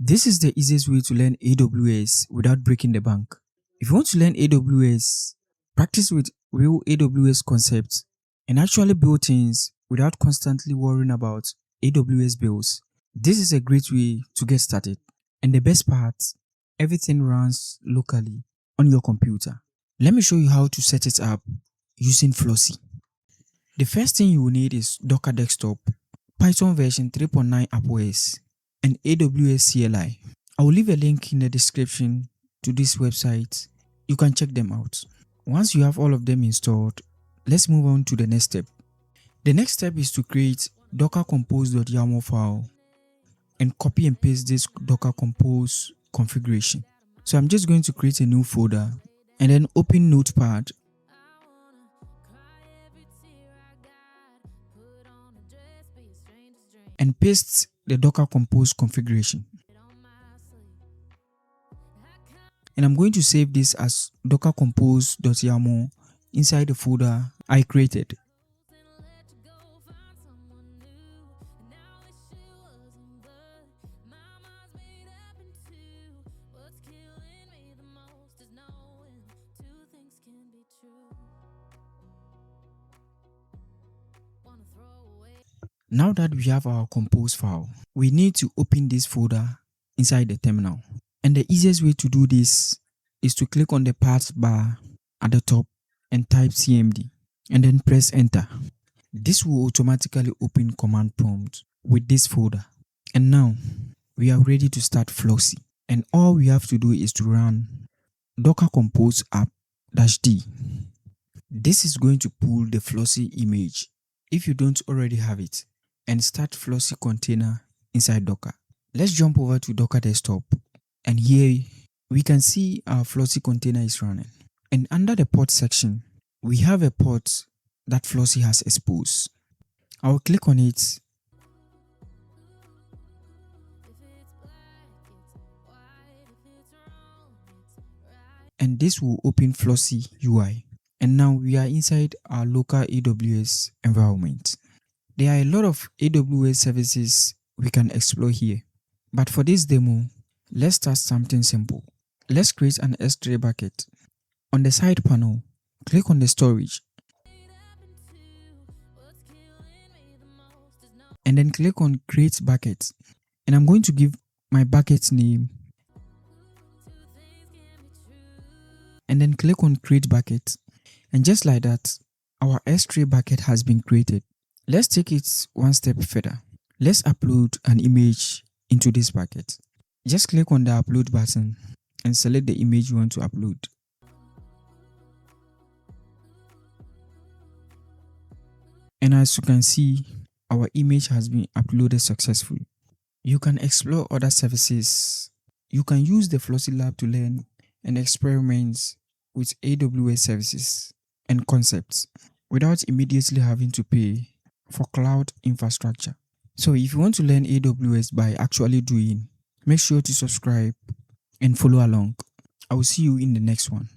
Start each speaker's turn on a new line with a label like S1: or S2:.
S1: This is the easiest way to learn AWS without breaking the bank. If you want to learn AWS, practice with real AWS concepts and actually build things without constantly worrying about AWS bills. This is a great way to get started. And the best part, everything runs locally on your computer. Let me show you how to set it up using Flossy. The first thing you will need is Docker Desktop, Python version 3.9 AWS, and AWS CLI. I will leave a link in the description to this website. You can check them out. Once you have all of them installed, let's move on to the next step. The next step is to create docker compose.yaml file and copy and paste this docker compose configuration. So I'm just going to create a new folder and then open Notepad. And paste the docker compose configuration. And I'm going to save this as docker compose.yaml inside the folder I created. Now that we have our compose file, we need to open this folder inside the terminal. And the easiest way to do this is to click on the path bar at the top and type cmd and then press enter. This will automatically open command prompt with this folder. And now we are ready to start Flossy. And all we have to do is to run docker compose app-d. This is going to pull the Flossy image if you don't already have it, and start Flossy container inside Docker. Let's jump over to Docker Desktop, and here we can see our Flossy container is running. And under the port section, we have a port that Flossy has exposed. I will click on it, and this will open Flossy UI. And now we are inside our local AWS environment. There are a lot of AWS services we can explore here. But for this demo, let's start something simple. Let's create an S3 bucket. On the side panel, click on the storage. And then click on create bucket. And I'm going to give my bucket name. And then click on create bucket. And just like that, our S3 bucket has been created. Let's take it one step further. Let's upload an image into this bucket. Just click on the upload button and select the image you want to upload. And as you can see, our image has been uploaded successfully. You can explore other services. You can use the Flossy Lab to learn and experiment with AWS services and concepts without immediately having to pay for cloud infrastructure. So if you want to learn AWS by actually doing, make sure to subscribe and follow along. I will see you in the next one.